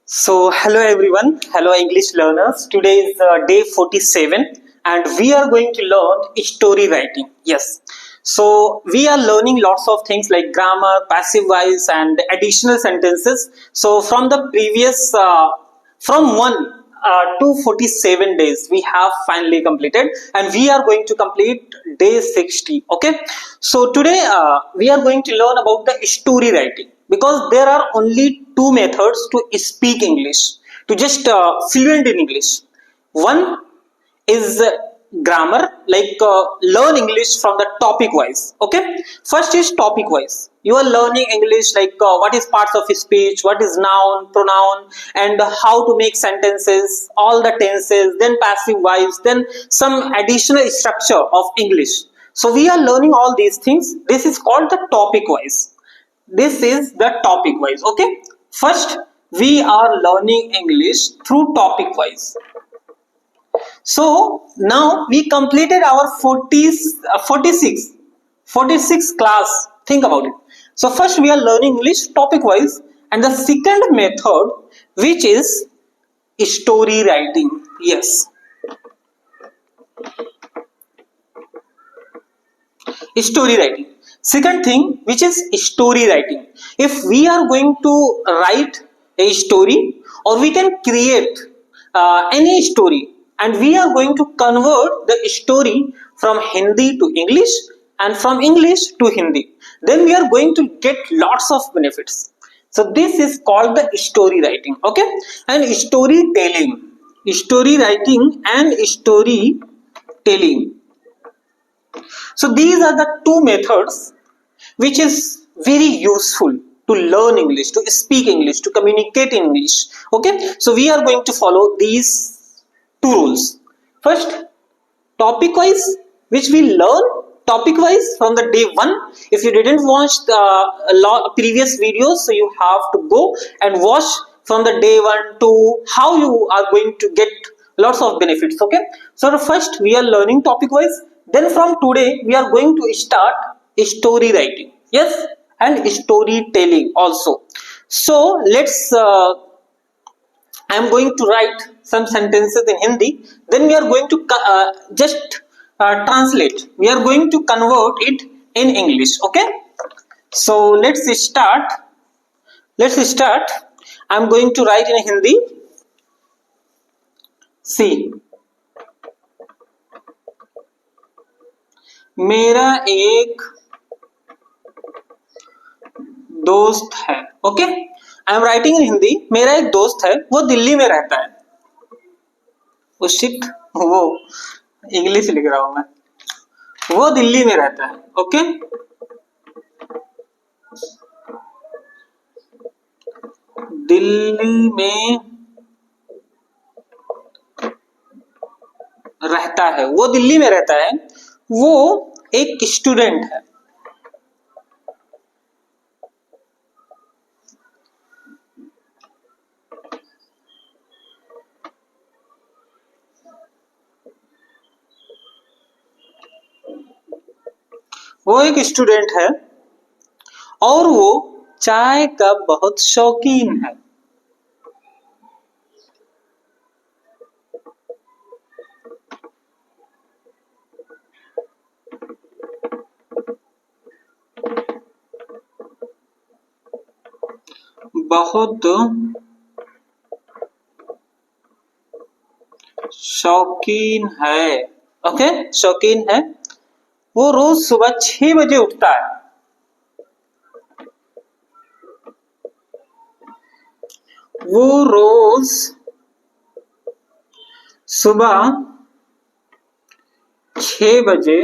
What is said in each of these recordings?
Hello everyone, hello English learners. Today is day 47 and we are going to learn story writing. Yes. So, we are learning lots of things like grammar, passive voice and additional sentences. So, from the previous, from 1 to 47 days, we have finally completed and we are going to complete day 60. Okay. So, today we are going to learn about the story writing, because there are only two methods to speak English, to just fluent in English. One is grammar, like learn English from the topic wise. Okay, first is topic wise. You are learning English like what is parts of speech, what is noun, pronoun, and how to make sentences, all the tenses, then passive voice, then some additional structure of English. So we are learning all these things. This is called the topic wise. This is the topic wise. Okay, first we are learning English through topic wise. So now we completed our 46 class. Think about it. So first we are learning English topic wise, and the second method, which is story writing. Yes, story writing. Second thing, which is story writing. If we are going to write a story, or we can create any story, and we are going to convert the story from Hindi to English and from English to Hindi, then we are going to get lots of benefits. So this is called the story writing. Okay, and story writing and storytelling. So these are the two methods which is very useful to learn English, to speak English, to communicate in English. Okay, so we are going to follow these two rules. First, topic wise, which we learn topic wise from the day 1. If you didn't watch the previous videos, so you have to go and watch from the day 1 to how you are going to get lots of benefits. Okay, so the first we are learning topic wise, then from today we are going to start story writing. Yes, and storytelling also. So let's I am going to write some sentences in Hindi, then we are going to just translate, we are going to convert it in English. Okay, so let's start. I am going to write in Hindi. See, मेरा एक दोस्त है. Okay, I am writing in Hindi. मेरा एक दोस्त है, वो दिल्ली में रहता है. वो शिट, वो इंग्लिश लिख रहा हूं मैं. वो दिल्ली में रहता है. ओके, दिल्ली में रहता है. वो दिल्ली में रहता है. वो एक स्टूडेंट है. वो एक स्टूडेंट है और वो चाय का बहुत शौकीन है. बहुत शौकीन है. ओके, शौकीन है. वो रोज सुबह 6 बजे उठता है. वो रोज सुबह 6 बजे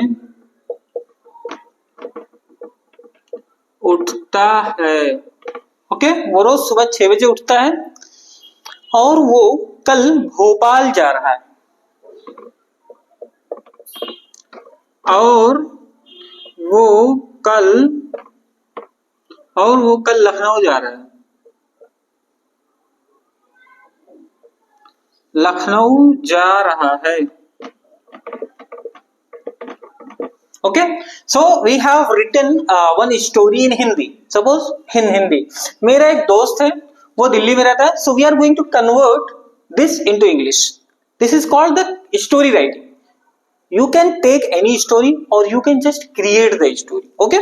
उठता है. ओके, वो रोज सुबह 6 बजे उठता है और वो कल भोपाल जा रहा है. और वो कल लखनऊ जा रहा है. लखनऊ जा रहा है. Okay, so we have written one story in Hindi. Suppose in Hindi, मेरा एक दोस्त है, वो दिल्ली में रहता है, so we are going to convert this into English. This is called the story writing. You can take any story or you can just create the story. Okay,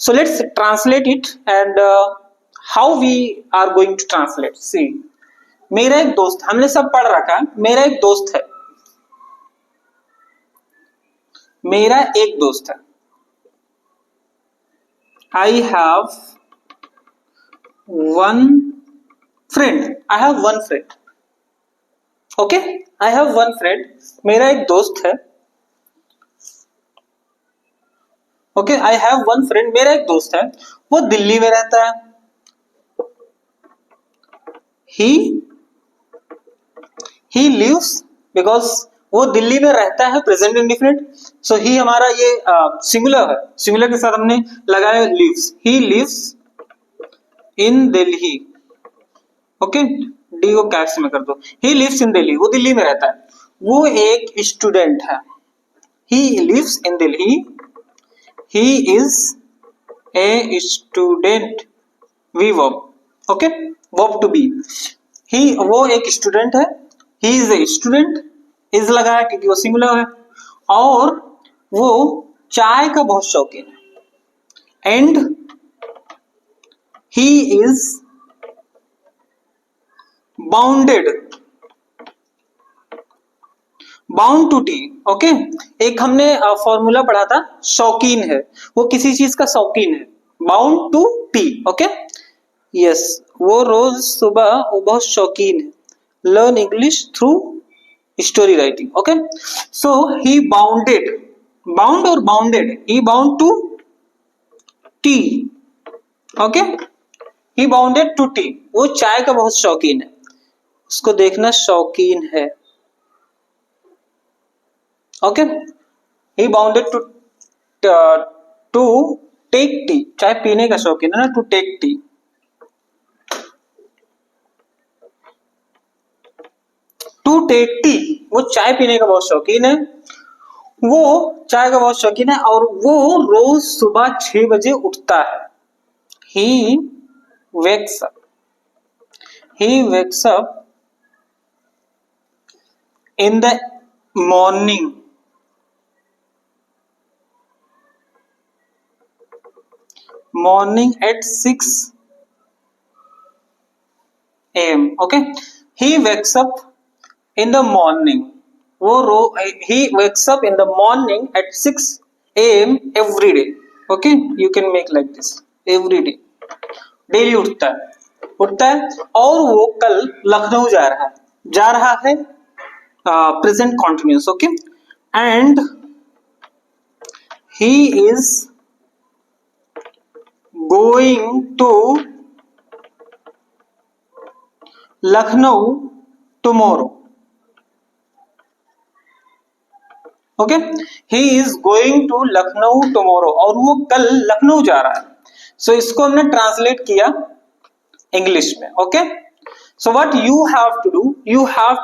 so let's translate it. And how we are going to translate? See, मेरा एक दोस्त, हमने सब पढ़ रखा है, मेरा एक दोस्त है, मेरा एक दोस्त है. I have one friend. I have one friend. Okay, I have one friend. मेरा एक दोस्त है. Okay, I have one friend. मेरा एक दोस्त है, वो दिल्ली में रहता है. ही लिव्स, बिकॉज वो दिल्ली में रहता है, प्रेजेंट इंडिफिनिट. सो ही हमारा ये सिंगुलर है, सिंगुलर के साथ हमने लगाया lives. He lives in Delhi. Okay, D को कैप्स में कर दो. ही लिव्स इन दिल्ली, वो दिल्ली में रहता है. वो एक स्टूडेंट है. He lives in Delhi. He is a student. We verb. Okay, verb to be. वो एक स्टूडेंट है. He is a student. is लगाया क्योंकि वो सिंगुलर है. और वो चाय का बहुत शौकीन है. And he is bound to tea. Okay, एक हमने फॉर्मूला पढ़ा था, शौकीन है, वो किसी चीज का शौकीन है. Bound to tea. Okay, yes, वो रोज सुबह वो बहुत शौकीन है. Learn English through story writing. Okay, so he bounded, bound और bounded, he bound to tea. Okay, he bounded to tea. वो चाय का बहुत शौकीन है, उसको देखना शौकीन है. Okay, he bounded to take tea. चाय पीने का शौकीन है ना, to take tea. To take tea, वो चाय पीने का बहुत शौकीन है. वो चाय का बहुत शौकीन है और वो रोज सुबह 6 बजे उठता है. He wakes up, he wakes up in the morning. Morning at 6 a.m. Okay, he wakes up in the morning. He wakes up in the morning at 6 a.m. every day. Okay, you can make like this every day. Daily उठता है और वो कल लखनऊ जा रहा है present continuous. Okay, and he is going to Lucknow tomorrow. Okay, he is going to Lucknow tomorrow. और वो कल लखनऊ जा रहा है. सो इसको हमने ट्रांसलेट किया इंग्लिश में. Okay, so what you have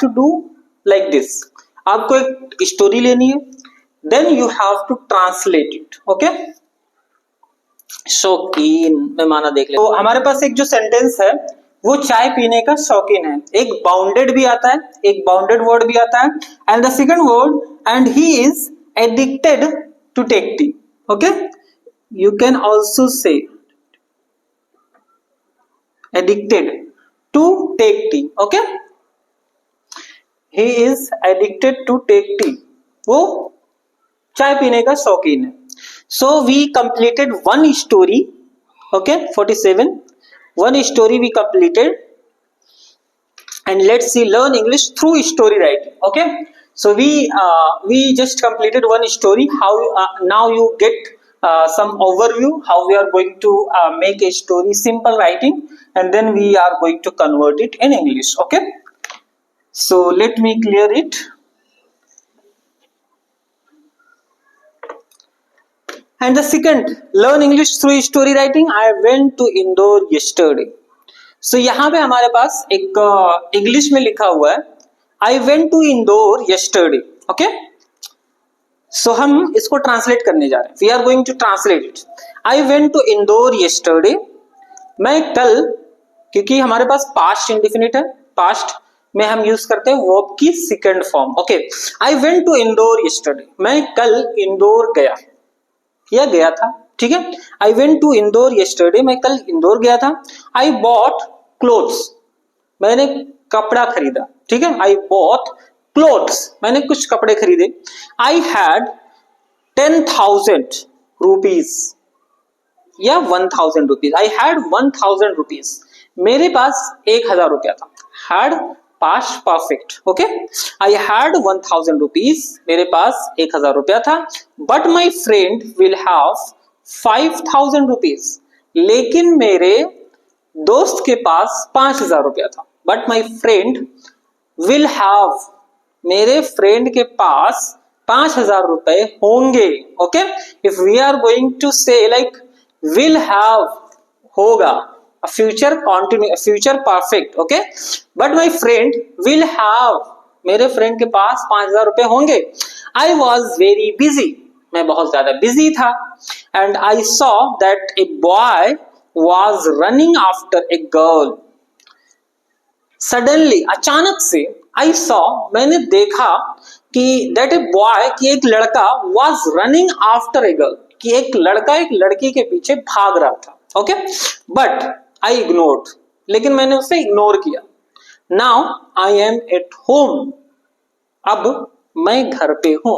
to do like this. आपको एक स्टोरी लेनी है, then you have to translate it. Okay, शौकीन में माना देख ले. तो हमारे पास एक जो सेंटेंस है, वो चाय पीने का शौकीन है. एक बाउंडेड भी आता है, एक बाउंडेड वर्ड भी आता है. And the second word, and he is addicted to take tea. Okay, you can also say addicted to take tea. Okay, he is addicted to take tea. वो चाय पीने का शौकीन है. So we completed one story. Okay, 47. One story we completed. And let's see, learn English through story writing. Okay, so we just completed one story. How now you get some overview how we are going to make a story, simple writing, and then we are going to convert it in English. Okay, so let me clear it. And the second, learn English through story writing. I went to Indore yesterday. So यहाँ पे हमारे पास एक English में लिखा हुआ है, I went to Indore yesterday. Okay? So हम इसको ट्रांसलेट करने जा रहे हैं. We are going to translate it. I went to Indore yesterday. मैं कल क्योंकि हमारे पास पास्ट इंडिफिनिट है, पास्ट में हम यूज करते हैं वर्ब की second form. Okay, I went to Indore yesterday, मैं कल इंदौर गया या गया था, ठीक है। I went to Indore yesterday, मैं कल इंदौर गया था। आई बॉट क्लोथ्स, मैंने कपड़ा खरीदा, ठीक है। आई बॉट क्लोथ्स, मैंने कुछ कपड़े खरीदे। आई हैड 10,000 रुपीज या 1,000 रुपीज। आई हैड 1,000 रुपीज, मेरे पास 1,000 रुपया था। Had past perfect, okay. I had 1,000 rupees, मेरे पास 1,000 रुपया था। But my friend will have 5,000 rupees, लेकिन मेरे दोस्त के पास 5,000 रुपया था। But my friend will have, मेरे फ्रेंड के पास 5,000 रुपए होंगे। Okay, if we are going to say like will have, होगा, future continue, future perfect, okay. But my friend will have, मेरे फ्रेंड के पास 5,000 रुपए होंगे। आई वॉज वेरी बिजी, मैं बहुत ज्यादा बिजी था। And I saw that a boy was running after a girl, suddenly, अचानक से, आई सॉ, मैंने देखा कि दैट ए बॉय, कि एक लड़का, was running after a girl, कि एक लड़का एक लड़की के पीछे भाग रहा था। ओके, बट आई इग्नोर्ड, लेकिन मैंने उसे इग्नोर किया। Now I am at home, अब मैं घर पे हूं।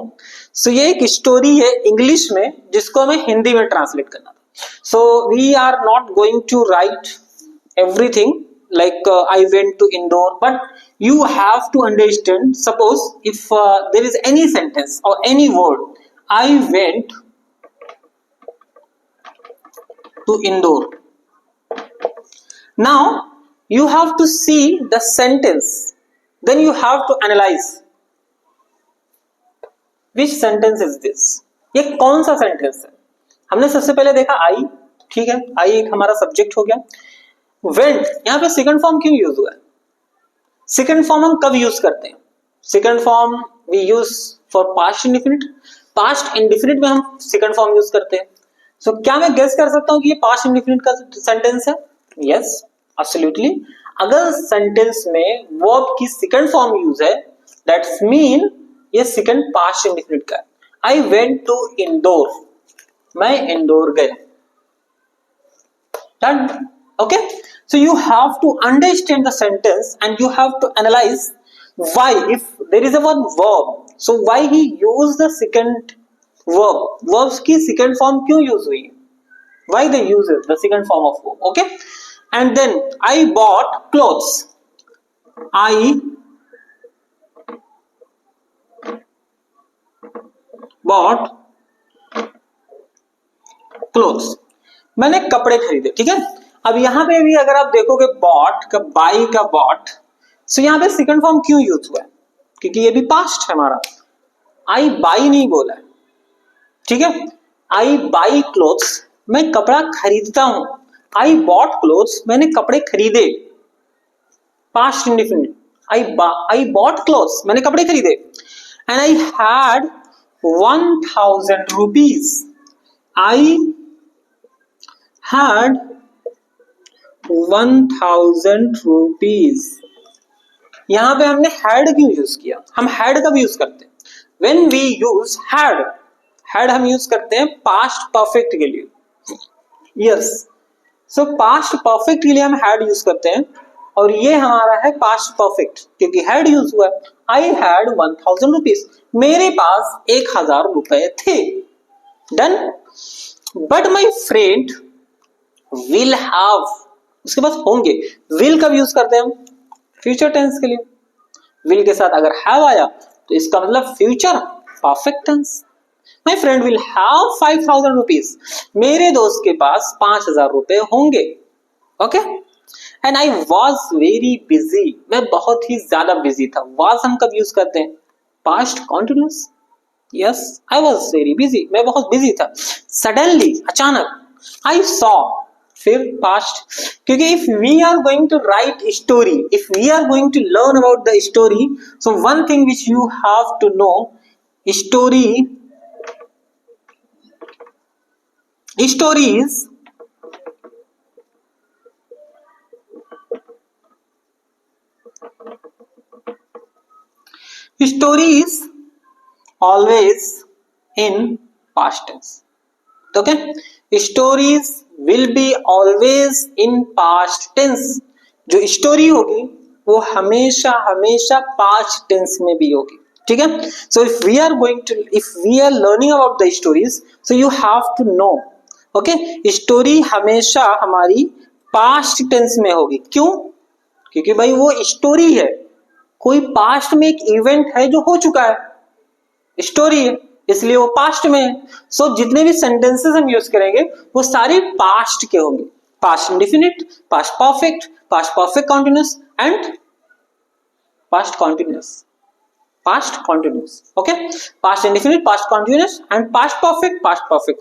सो ये एक स्टोरी है इंग्लिश में जिसको हमें हिंदी में ट्रांसलेट करना था। So we are not going to write everything like I went to Indore, but you have to understand, suppose if there is any sentence or any word, I went to Indore. Now you have to see the sentence, then you have to analyze which sentence is this, ये कौन सा sentence है। हमने सबसे पहले देखा आई, ठीक है, आई एक हमारा सब्जेक्ट हो गया। वेंट, यहां पे सेकंड फॉर्म क्यों यूज हुआ है? सेकंड फॉर्म हम कब यूज करते हैं? Second form we use for past indefinite, past indefinite में हम सेकंड फॉर्म यूज करते हैं। सो क्या मैं गेस कर सकता हूं कि ये पास्ट इंडिफिनिट का सेंटेंस है? Yes, absolutely. अगर सेंटेंस में वर्ब की सेकंड फॉर्म यूज है, दैट्स मीन ये सेकंड पास्ट इंडिफिनिट का है। आई वेंट टू इंदौर, मैं इंदौर गया। Done, okay, so you have to understand the sentence and you have to analyze why, if there is a one verb, so why he used the second verb, verbs की second form क्यों use हुई, why they use it, the second form of verb, okay. And then I bought clothes, I bought clothes, मैंने कपड़े खरीदे, ठीक है। अब यहां पे भी अगर आप देखोगे बॉट का, बाई का बॉट, सो यहां पे सेकंड फॉर्म क्यों यूज हुआ है? क्योंकि ये भी पास्ट है हमारा, आई बाई नहीं बोला है, ठीक है। आई बाई क्लोथ्स, मैं कपड़ा खरीदता हूं। आई बॉट क्लोथ्स, मैंने कपड़े खरीदे, past indefinite. I bought clothes, मैंने कपड़े खरीदे। And I had 1,000 rupees, I had 1,000 rupees. यहां पे हमने हैड क्यों यूज किया? हम हैड कब यूज करते हैं? When we use had, had हम यूज करते हैं पास्ट परफेक्ट के लिए। यस, सो पास्ट परफेक्ट के लिए हम हैड यूज करते हैं, और ये हमारा है पास्ट परफेक्ट क्योंकि हैड यूज हुआ है। आई हैड 1,000 रुपीज, मेरे पास 1,000 रुपए थे। Done. But my friend will have, उसके पास होंगे। विल कब यूज करते हैं हम? फ्यूचर टेंस के लिए। विल के साथ अगर हैव आया तो इसका मतलब future perfect tense. My friend will have 5,000 rupees, मेरे दोस्त के पास 5,000 रुपए होंगे। Okay. And I was very busy, मैं बहुत ही ज्यादा बिजी था। वॉज हम कब यूज करते हैं? Past continuous. Yes, I was very busy, मैं बहुत बिजी था। सडनली, अचानक। आई सॉ, फिर पास्ट, क्योंकि if we are going to write story, if we are going to learn about the story, so one thing which you have to know, Story is always in past tense. Okay, stories will be always in past tense. जो story होगी वो हमेशा हमेशा past tense में भी होगी. ठीक है. So if we are learning about the stories, so you have to know. Okay, story हमेशा हमारी पास्ट टेंस में होगी. क्यों? क्योंकि भाई वो स्टोरी है, कोई पास्ट में एक इवेंट है जो हो चुका है, स्टोरी है, इसलिए वो पास्ट में है. सो जितने भी सेंटेंसेस हम यूज करेंगे वो सारे पास्ट के होंगे. Past indefinite, past perfect continuous and past continuous. Okay, past indefinite, past continuous and past perfect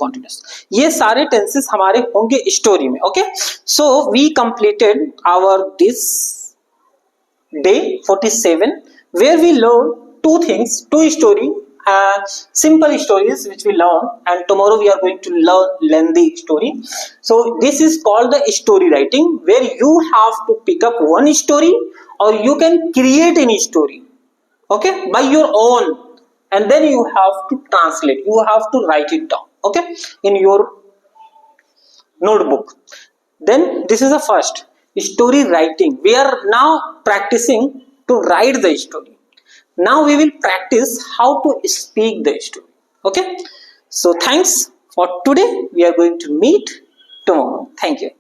continuous, ये सारे टेंसेस हमारे होंगे स्टोरी में. Okay, so we completed our this day 47 where we learn two things, two story, simple stories which we learn, and tomorrow we are going to learn lengthy story. So this is called the story writing, where you have to pick up one story or you can create any story, okay, by your own, and then you have to translate, you have to write it down, okay, in your notebook. Then this is the first story writing. We are now practicing to write the story. Now we will practice how to speak the story. Okay, so thanks for today. We are going to meet tomorrow. Thank you.